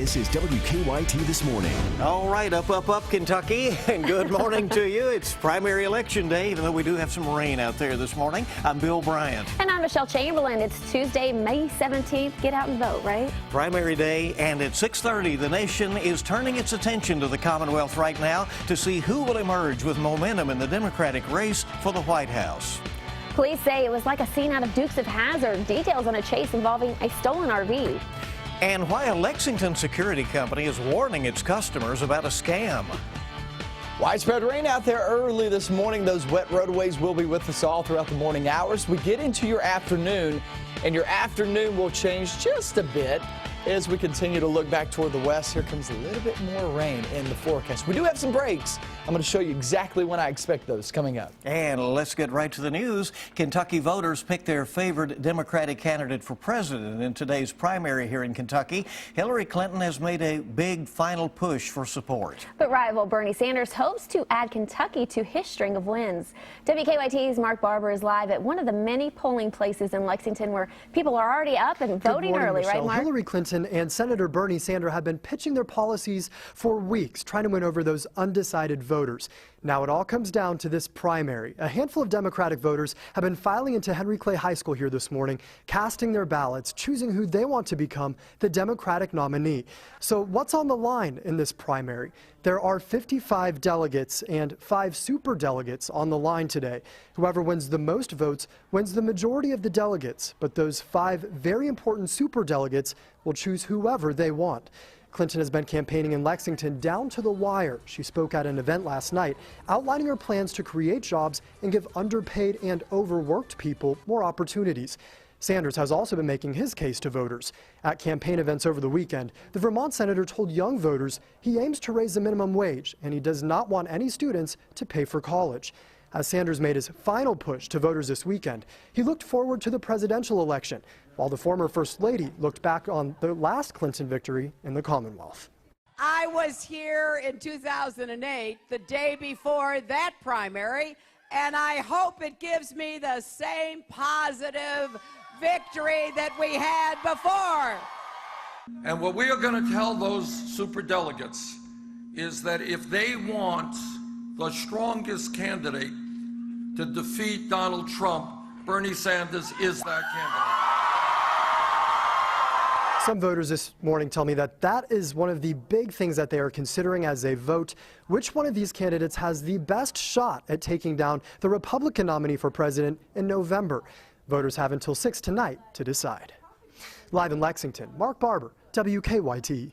This is WKYT This Morning. All right, up, Kentucky, and good morning to you. It's primary election day, even though we do have some rain out there this morning. I'm Bill Bryant. And I'm Michelle Chamberlain. It's Tuesday, May 17th. Get out and vote, right? Primary day, and at 6:30, the nation is turning its attention to the Commonwealth right now to see who will emerge with momentum in the Democratic race for the White House. Police say it was like a scene out of Dukes of Hazzard. Details on a chase involving a stolen RV. And why a Lexington security company is warning its customers about a scam. Widespread rain out there early this morning. Those wet roadways will be with us all throughout the morning hours. We get into your afternoon, and your afternoon will change just a bit as we continue to look back toward the west. Here comes a little bit more rain in the forecast. We do have some breaks. I'm going to show you exactly when I expect those coming up. And let's get right to the news. Kentucky voters picked their favored Democratic candidate for president in today's primary here in Kentucky. Hillary Clinton has made a big final push for support. But rival Bernie Sanders hopes to add Kentucky to his string of wins. WKYT's Mark Barber is live at one of the many polling places in Lexington where people are already up and voting early, Michelle. right, Mark? Hillary Clinton and Senator Bernie Sanders have been pitching their policies for weeks, trying to win over those undecided voters. Now it all comes down to this primary. A handful of Democratic voters have been filing into Henry Clay High School here this morning, casting their ballots, choosing who they want to become the Democratic nominee. So what's on the line in this primary? There are 55 delegates and 5 superdelegates on the line today. Whoever wins the most votes wins the majority of the delegates, but those 5 very important superdelegates will choose whoever they want. Clinton has been campaigning in Lexington down to the wire. She spoke at an event last night outlining her plans to create jobs and give underpaid and overworked people more opportunities. Sanders has also been making his case to voters. At campaign events over the weekend, the Vermont senator told young voters he aims to raise the minimum wage and he does not want any students to pay for college. As Sanders made his final push to voters this weekend, he looked forward to the presidential election, while the former First Lady looked back on the last Clinton victory in the Commonwealth. I was here in 2008, the day before that primary, and I hope it gives me the same positive victory that we had before. And what we are going to tell those superdelegates is that if they want the strongest candidate to defeat Donald Trump, Bernie Sanders is that candidate. Some voters this morning tell me that is one of the big things that they are considering as they vote. Which one of these candidates has the best shot at taking down the Republican nominee for president in November? Voters have until 6 tonight to decide. Live in Lexington, Mark Barber, WKYT.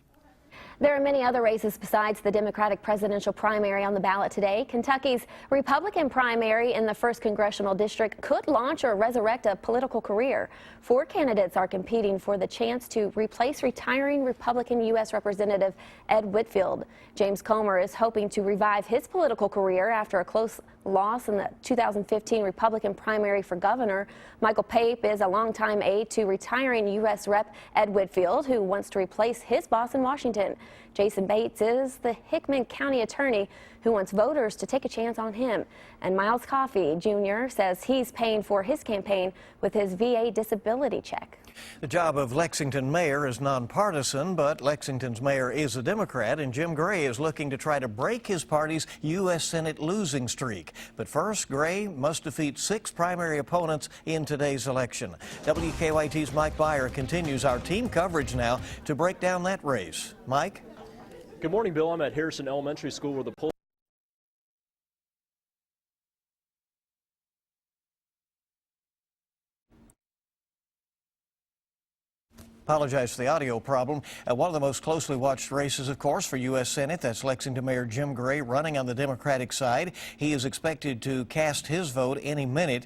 There are many other races besides the Democratic presidential primary on the ballot today. Kentucky's Republican primary in the 1st Congressional District could launch or resurrect a political career. 4 candidates are competing for the chance to replace retiring Republican U.S. Representative Ed Whitfield. James Comer is hoping to revive his political career after a close loss in the 2015 Republican primary for governor. Michael Pape is a longtime aide to retiring U.S. Rep. Ed Whitfield, who wants to replace his boss in Washington. Jason Bates is the Hickman County attorney who wants voters to take a chance on him. And Miles Coffey Jr. says he's paying for his campaign with his VA disability check. The job of Lexington mayor is nonpartisan, but Lexington's mayor is a Democrat, and Jim Gray is looking to try to break his party's U.S. Senate losing streak. But first, Gray must defeat 6 primary opponents in today's election. WKYT's Mike Byer continues our team coverage now to break down that race. Mike? Good morning, Bill. I'm at Harrison Elementary School where the poll Apologize for the audio problem. One of the most closely watched races, of course, for U.S. Senate. That's Lexington Mayor Jim Gray running on the Democratic side. He is expected to cast his vote any minute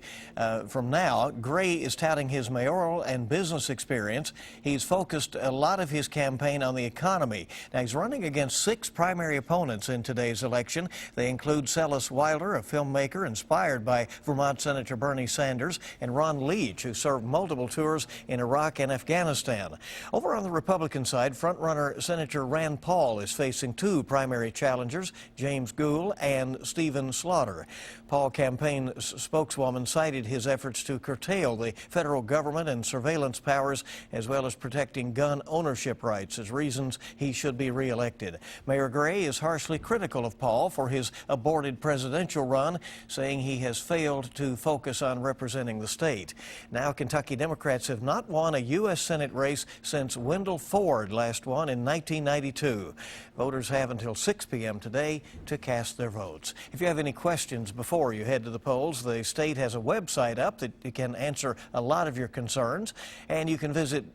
from now. Gray is touting his mayoral and business experience. He's focused a lot of his campaign on the economy. Now, he's running against 6 primary opponents in today's election. They include Celeste Wilder, a filmmaker inspired by Vermont Senator Bernie Sanders, and Ron Leach, who served multiple tours in Iraq and Afghanistan. can. Over on the Republican side, frontrunner Senator Rand Paul is facing two primary challengers, James Gould and Stephen Slaughter. Paul campaign spokeswoman cited his efforts to curtail the federal government and surveillance powers, as well as protecting gun ownership rights, as reasons he should be reelected. Mayor Gray is harshly critical of Paul for his aborted presidential run, saying he has failed to focus on representing the state. Now, Kentucky Democrats have not won a U.S. Senate race since Wendell Ford last won in 1992. Voters have until 6 p.m. today to cast their votes. If you have any questions before you head to the polls, the state has a website up that can answer a lot of your concerns, and you can visit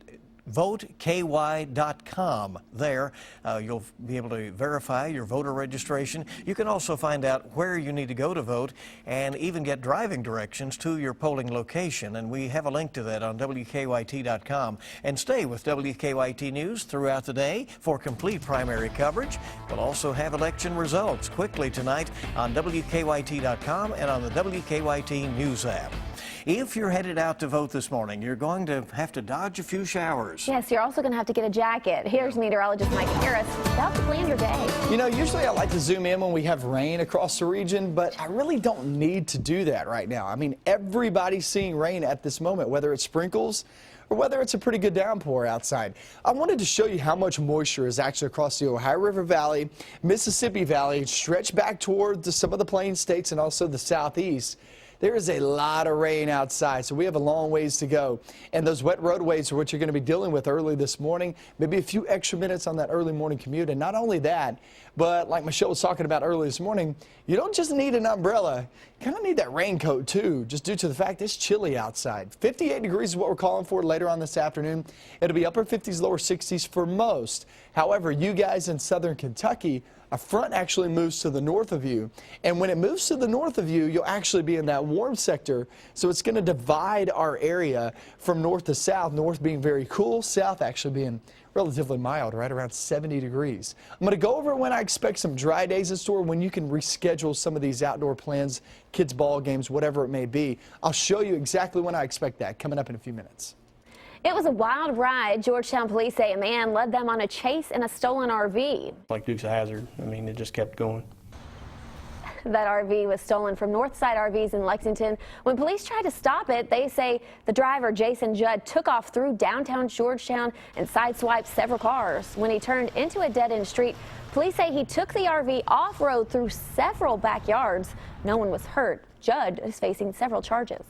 WKYT.com. There, you'll be able to verify your voter registration. You can also find out where you need to go to vote and even get driving directions to your polling location. And we have a link to that on WKYT.com. And stay with WKYT News throughout the day for complete primary coverage. We'll also have election results quickly tonight on WKYT.com and on the WKYT News app. If you're headed out to vote this morning, you're going to have to dodge a few showers. Yes, you're also going to have to get a jacket. Here's meteorologist Mike Harris about to plan your day. You know, usually I like to zoom in when we have rain across the region, but I really don't need to do that right now. I mean, everybody's seeing rain at this moment, whether it's sprinkles or whether it's a pretty good downpour outside. I wanted to show you how much moisture is actually across the Ohio River Valley, Mississippi Valley, stretched back toward some of the plain states and also the southeast. There is a lot of rain outside, so we have a long ways to go. And those wet roadways are what you're going to be dealing with early this morning, maybe a few extra minutes on that early morning commute. And not only that, but like Michelle was talking about early this morning, you don't just need an umbrella. You kind of need that raincoat, too, just due to the fact it's chilly outside. 58 degrees is what we're calling for later on this afternoon. It'll be upper 50s, lower 60s for most. However, you guys in southern Kentucky, a front actually moves to the north of you. And when it moves to the north of you, you'll actually be in that warm sector. So it's going to divide our area from north to south, north being very cool, south actually being relatively mild, right around 70 degrees. I'm going to go over when I expect some dry days in store, when you can reschedule some of these outdoor plans, kids' ball games, whatever it may be. I'll show you exactly when I expect that coming up in a few minutes. It was a wild ride. Georgetown police say a man led them on a chase in a stolen RV. Like Dukes of Hazzard. I mean, it just kept going. That RV was stolen from Northside RVs in Lexington. When police tried to stop it, they say the driver, Jason Judd, took off through downtown Georgetown and sideswiped several cars. When he turned into a dead-end street, police say he took the RV off-road through several backyards. No one was hurt. Judd is facing several charges.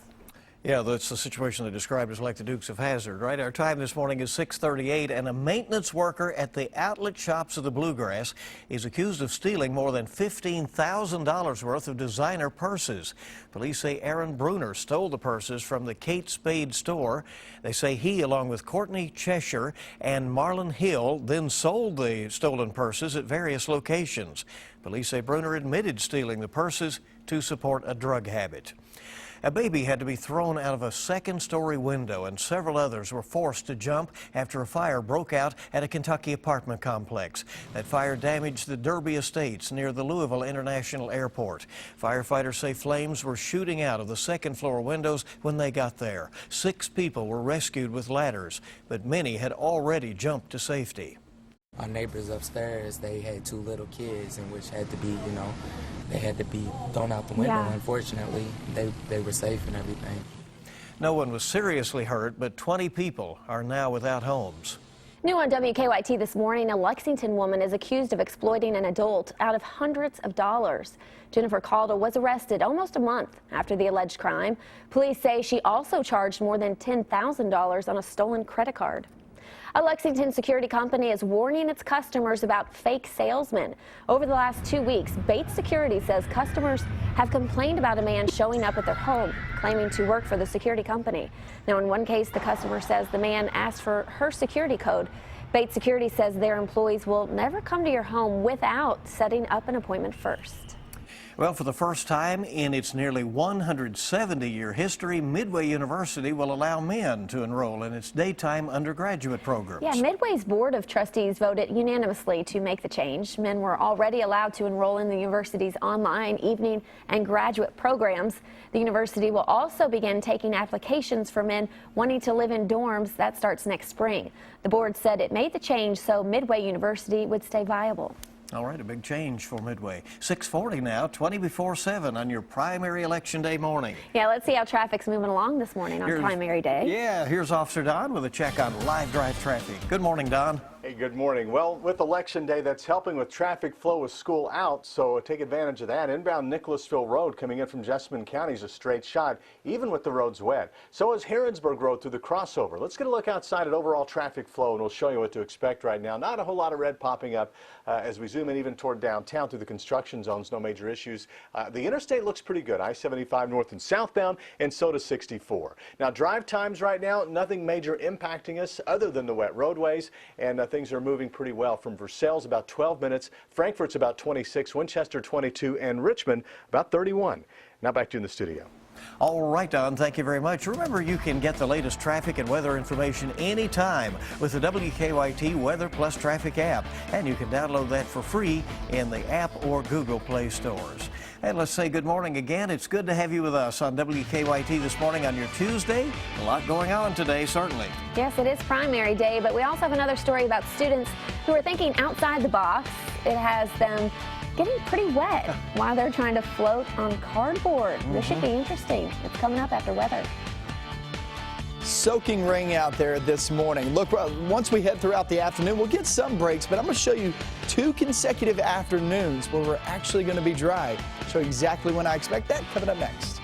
Yeah, that's the situation they described as like the Dukes of Hazzard, right? Our time this morning is 6:38, and a maintenance worker at the outlet shops of the Bluegrass is accused of stealing more than $15,000 worth of designer purses. Police say Aaron Bruner stole the purses from the Kate Spade store. They say he, along with Courtney Cheshire and Marlon Hill, then sold the stolen purses at various locations. Police say Bruner admitted stealing the purses to support a drug habit. A baby had to be thrown out of a second-story window, and several others were forced to jump after a fire broke out at a Kentucky apartment complex. That fire damaged the Derby Estates near the Louisville International Airport. Firefighters say flames were shooting out of the second-floor windows when they got there. 6 people were rescued with ladders, but many had already jumped to safety. Our neighbors upstairs, they had 2 little kids, in which had to be, they had to be thrown out the window. Yeah. Unfortunately, they were safe and everything. No one was seriously hurt, but 20 people are now without homes. New on WKYT this morning, a Lexington woman is accused of exploiting an adult out of hundreds of dollars. Jennifer Calda was arrested almost a month after the alleged crime. Police say she also charged more than $10,000 on a stolen credit card. A Lexington security company is warning its customers about fake salesmen. Over the last 2 weeks, Bates Security says customers have complained about a man showing up at their home, claiming to work for the security company. Now, in one case, the customer says the man asked for her security code. Bates Security says their employees will never come to your home without setting up an appointment first. Well, for the first time in its nearly 170-year history, Midway University will allow men to enroll in its daytime undergraduate programs. Yeah, Midway's Board of Trustees voted unanimously to make the change. Men were already allowed to enroll in the university's online, evening, and graduate programs. The university will also begin taking applications for men wanting to live in dorms. That starts next spring. The board said it made the change so Midway University would stay viable. All right, a big change for Midway. 6:40 now, 20 before 7 on your primary election day morning. Yeah, let's see how traffic's moving along this morning on primary day. Yeah, here's Officer Don with a check on live drive traffic. Good morning, Don. Hey, good morning. Well, with Election Day, that's helping with traffic flow with school out, so take advantage of that. Inbound Nicholasville Road coming in from Jessamine County is a straight shot, even with the roads wet. So is Harrodsburg Road through the crossover. Let's get a look outside at overall traffic flow, and we'll show you what to expect right now. Not a whole lot of red popping up as we zoom in even toward downtown through the construction zones. No major issues. The interstate looks pretty good. I-75 north and southbound, and so does 64. Now, drive times right now, nothing major impacting us other than the wet roadways, and things are moving pretty well. From Versailles, about 12 minutes. Frankfort's about 26. Winchester, 22. And Richmond, about 31. Now back to you in the studio. All right, Don, thank you very much. Remember, you can get the latest traffic and weather information anytime with the WKYT Weather Plus Traffic app. And you can download that for free in the app or Google Play stores. And let's say good morning again. It's good to have you with us on WKYT this morning on your Tuesday. A lot going on today, certainly. Yes, it is primary day, but we also have another story about students who are thinking outside the box. It has them getting pretty wet while they're trying to float on cardboard. This should be interesting. It's coming up after weather. Soaking rain out there this morning. Look, once we head throughout the afternoon, we'll get some breaks, but I'm going to show you 2 consecutive afternoons where we're actually going to be dry. Show you exactly when I expect that coming up next.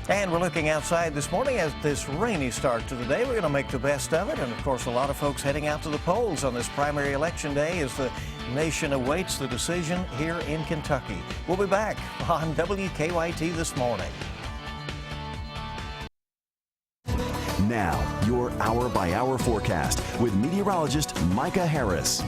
And we're looking outside this morning at this rainy start to the day. We're going to make the best of it. And, of course, a lot of folks heading out to the polls on this primary election day as the nation awaits the decision here in Kentucky. We'll be back on WKYT this morning. Now, your hour-by-hour forecast with meteorologist Micah Harris.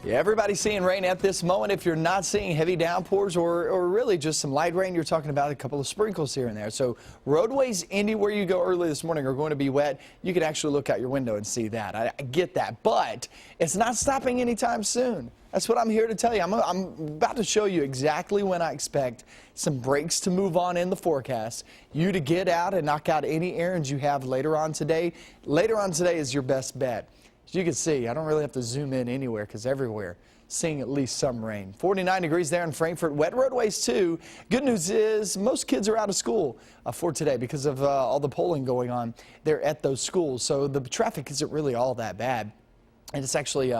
Yeah, everybody's seeing rain at this moment. If you're not seeing heavy downpours or really just some light rain, you're talking about a couple of sprinkles here and there. So roadways anywhere you go early this morning are going to be wet. You can actually look out your window and see that. I get that, but it's not stopping anytime soon. That's what I'm here to tell you. I'm about to show you exactly when I expect some breaks to move on in the forecast. You to get out and knock out any errands you have later on today. Later on today is your best bet. As you can see, I don't really have to zoom in anywhere because everywhere seeing at least some rain. 49 degrees there in Frankfort. Wet roadways too. Good news is most kids are out of school for today because of all the polling going on there at those schools. So the traffic isn't really all that bad. And it's actually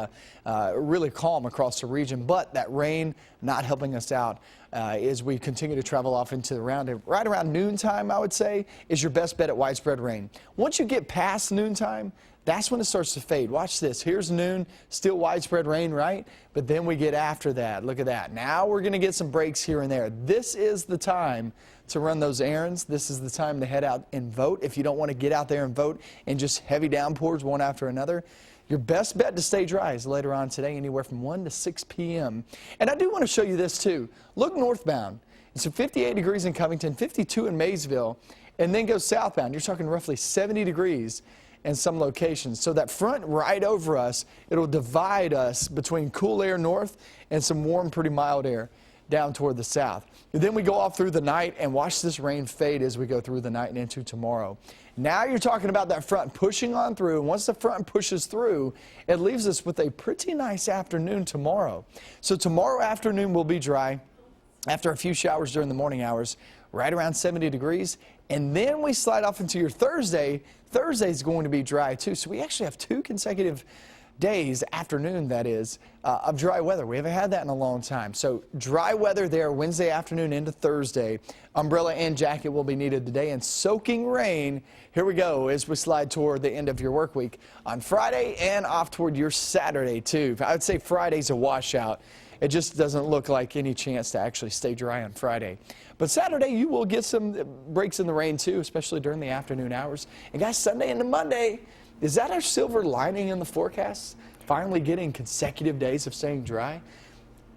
really calm across the region, but that rain not helping us out as we continue to travel off into the round. Right around noontime, I would say, is your best bet at widespread rain. Once you get past noontime, that's when it starts to fade. Watch this. Here's noon, still widespread rain, right? But then we get after that. Look at that. Now we're going to get some breaks here and there. This is the time to run those errands. This is the time to head out and vote. If you don't want to get out there and vote and just heavy downpours one after another, your best bet to stay dry is later on today, anywhere from 1 to 6 p.m. And I do want to show you this too. Look northbound. It's 58 degrees in Covington, 52 in Maysville, and then go southbound. You're talking roughly 70 degrees in some locations. So that front right over us, it'll divide us between cool air north and some warm, pretty mild air down toward the south. And then we go off through the night and watch this rain fade as we go through the night and into tomorrow. Now you're talking about that front pushing on through. Once the front pushes through, it leaves us with a pretty nice afternoon tomorrow. So tomorrow afternoon will be dry after a few showers during the morning hours, right around 70 degrees. And then we slide off into your Thursday. Thursday's going to be dry too. So we actually have 2 consecutive days, afternoon that is, of dry weather. We haven't had that in a long time. So dry weather there Wednesday afternoon into Thursday. Umbrella and jacket will be needed today, and soaking rain. Here we go as we slide toward the end of your work week on Friday and off toward your Saturday too. I would say Friday's a washout. It just doesn't look like any chance to actually stay dry on Friday. But Saturday, you will get some breaks in the rain too, especially during the afternoon hours. And guys, Sunday into Monday, is that our silver lining in the forecast? Finally getting consecutive days of staying dry?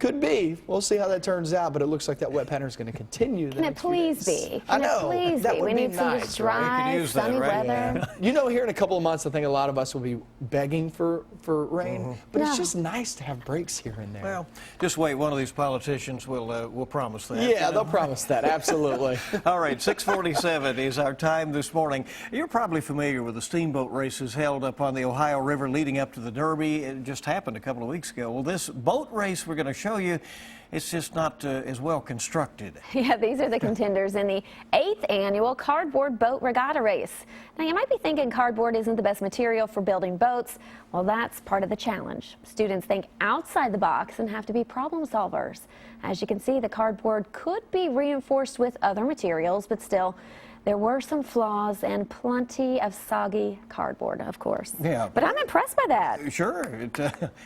Could be. We'll see how that turns out, but it looks like that wet pattern is going to continue. Can it please be? I know. Please that be? would We be need some nice, just dry, use that, sunny right? weather. Yeah. You know, here in a couple of months, I think a lot of us will be begging for rain, but it's just nice to have breaks here and there. Well, just wait. One of these politicians will promise that. Yeah, they'll promise that. Absolutely. All right, 6:47 is our time this morning. You're probably familiar with the steamboat races held up on the Ohio River leading up to the Derby. It just happened a couple of weeks ago. Well, this boat race we're going to show you, it's just not as well constructed. Yeah, these are the contenders in the 8th annual Cardboard Boat Regatta Race. Now, you might be thinking cardboard isn't the best material for building boats. Well, that's part of the challenge. Students think outside the box and have to be problem solvers. As you can see, the cardboard could be reinforced with other materials, but still, there were some flaws and plenty of soggy cardboard, of course. Yeah. But I'm impressed by that. Sure,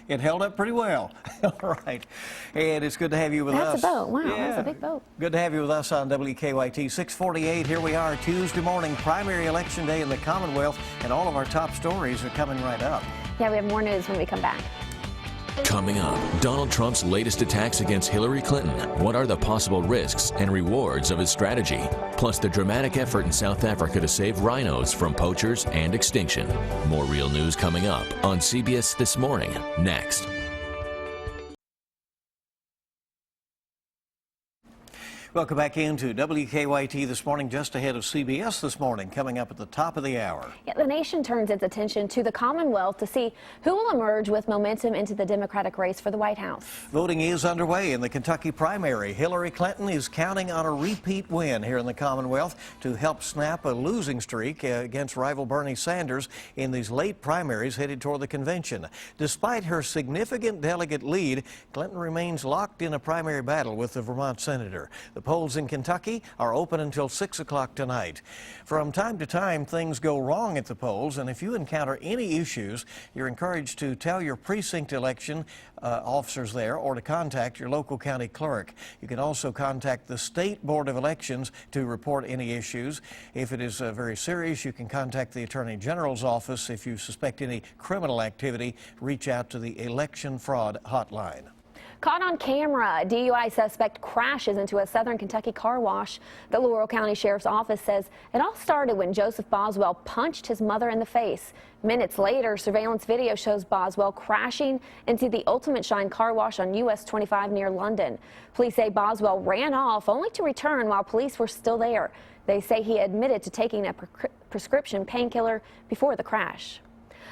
it held up pretty well. All right, and it's good to have you with us. That's a boat. Wow, that's a big boat. Good to have you with us on WKYT 6:48. Here we are, Tuesday morning, primary election day in the Commonwealth, and all of our top stories are coming right up. Yeah, we have more news when we come back. Coming up, Donald Trump's latest attacks against Hillary Clinton. What are the possible risks and rewards of his strategy? Plus the dramatic effort in South Africa to save rhinos from poachers and extinction. More real news coming up on CBS This Morning, next. Welcome back into WKYT This Morning, just ahead of CBS This Morning, coming up at the top of the hour. Yeah, the nation turns its attention to the Commonwealth to see who will emerge with momentum into the Democratic race for the White House. Voting is underway in the Kentucky primary. Hillary Clinton is counting on a repeat win here in the Commonwealth to help snap a losing streak against rival Bernie Sanders in these late primaries headed toward the convention. Despite her significant delegate lead, Clinton remains locked in a primary battle with the Vermont senator. The polls in Kentucky are open until 6 o'clock tonight. From time to time, things go wrong at the polls, and if you encounter any issues, you're encouraged to tell your precinct election officers there or to contact your local county clerk. You can also contact the State Board of Elections to report any issues. If it is very serious, you can contact the Attorney General's office. If you suspect any criminal activity, reach out to the Election Fraud Hotline. Caught on camera, a DUI suspect crashes into a southern Kentucky car wash. The Laurel County Sheriff's Office says it all started when Joseph Boswell punched his mother in the face. Minutes later, surveillance video shows Boswell crashing into the Ultimate Shine car wash on US 25 near London. Police say Boswell ran off only to return while police were still there. They say he admitted to taking a prescription painkiller before the crash.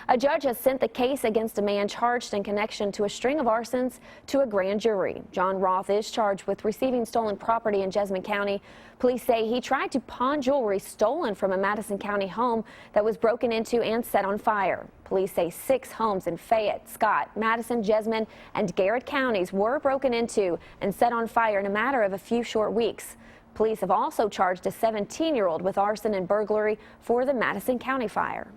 A judge has sent the case against a man charged in connection to a string of arsons to a grand jury. John Roth is charged with receiving stolen property in Jessamine County. Police say he tried to pawn jewelry stolen from a Madison County home that was broken into and set on fire. Police say 6 homes in Fayette, Scott, Madison, Jessamine, and Garrett counties were broken into and set on fire in a matter of a few short weeks. Police have also charged a 17-year-old with arson and burglary for the Madison County fire.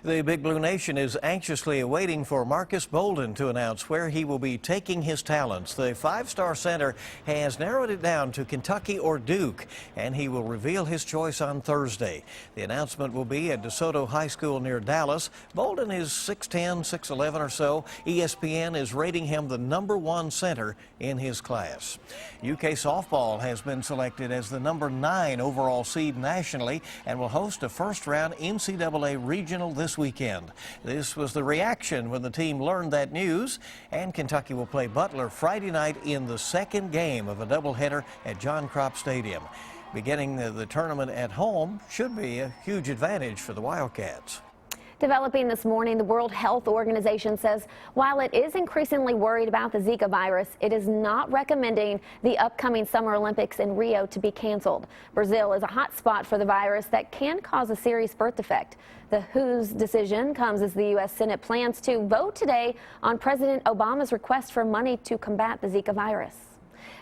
The Big Blue Nation is anxiously awaiting for Marcus Bolden to announce where he will be taking his talents. The 5-star center has narrowed it down to Kentucky or Duke, and he will reveal his choice on Thursday. The announcement will be at DeSoto High School near Dallas. Bolden is 6'10", 6'11" or so. ESPN is rating him the #1 center in his class. UK softball has been selected as the #9 overall seed nationally and will host a first-round NCAA regional this weekend. This was the reaction when the team learned that news, and Kentucky will play Butler Friday night in the second game of a doubleheader at John Kropp Stadium. Beginning the tournament at home should be a huge advantage for the Wildcats. Developing this morning, the World Health Organization says while it is increasingly worried about the Zika virus, it is not recommending the upcoming Summer Olympics in Rio to be canceled. Brazil is a hot spot for the virus that can cause a serious birth defect. The WHO's decision comes as the U.S. Senate plans to vote today on President Obama's request for money to combat the Zika virus.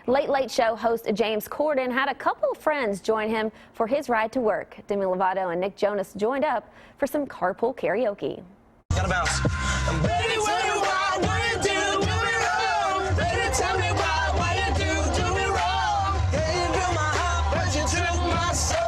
Late Late Show host James Corden had a couple of friends join him for his ride to work. Demi Lovato and Nick Jonas joined up for some carpool karaoke. Gotta bounce. Baby, what you do me wrong. Baby, tell me why you do me wrong. Yeah, you built my heart, but you took my soul.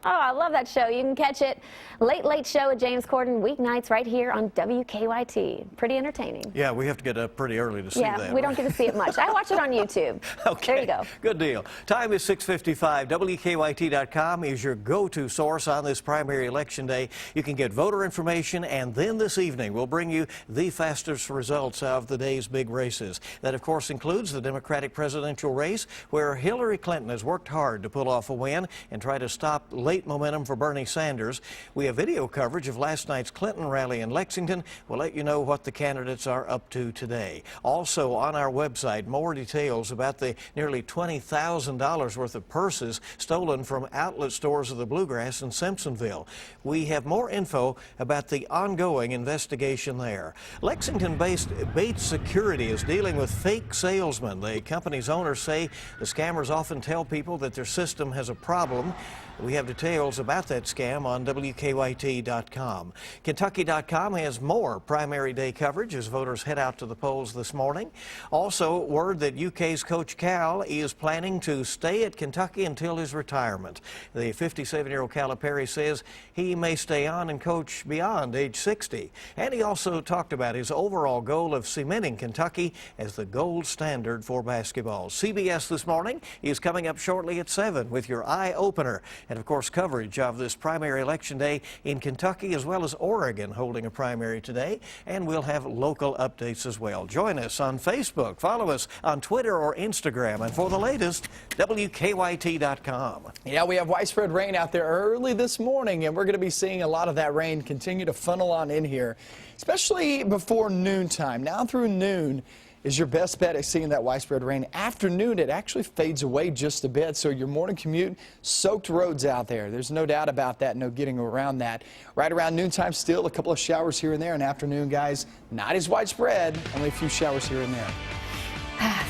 Oh, I I love that show. You can catch it Late Show with James Corden weeknights right here on WKYT. Pretty entertaining. Yeah, we have to get up pretty early to see that. Yeah, we don't get to see it much. I watch it on YouTube. Okay. There you go. Good deal. Time is 6:55. WKYT.com is your go-to source on this primary election day. You can get voter information, and then this evening we'll bring you the fastest results of the day's big races. That, of course, includes the Democratic presidential race, where Hillary Clinton has worked hard to pull off a win and try to stop late momentum for Bernie Sanders. We have video coverage of last night's Clinton rally in Lexington. We'll let you know what the candidates are up to today. Also on our website, more details about the nearly $20,000 worth of purses stolen from outlet stores of the Bluegrass in Simpsonville. We have more info about the ongoing investigation there. Lexington-based Bates Security is dealing with fake salesmen. The company's owners say the scammers often tell people that their system has a problem. We have details about that scam on WKYT.com. Kentucky.com has more primary day coverage as voters head out to the polls this morning. Also, word that UK's Coach Cal is planning to stay at Kentucky until his retirement. The 57-year-old Calipari says he may stay on and coach beyond age 60. And he also talked about his overall goal of cementing Kentucky as the gold standard for basketball. CBS This Morning is coming up shortly at 7 with your eye opener. And of course, coverage of this primary election day in Kentucky as well as Oregon holding a primary today. And we'll have local updates as well. Join us on Facebook. Follow us on Twitter or Instagram. And for the latest, WKYT.com. Yeah, we have widespread rain out there early this morning, and we're going to be seeing a lot of that rain continue to funnel on in here, especially before noontime. Now through noon is your best bet at seeing that widespread rain. Afternoon, it actually fades away just a bit, so your morning commute, soaked roads out there. There's no doubt about that, no getting around that. Right around noontime, still a couple of showers here and there. And afternoon, guys, not as widespread, only a few showers here and there.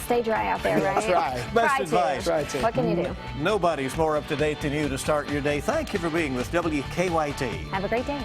Stay dry out there, right? Try. Best advice. Try to. What can you do? Nobody's more up to date than you to start your day. Thank you for being with WKYT. Have a great day.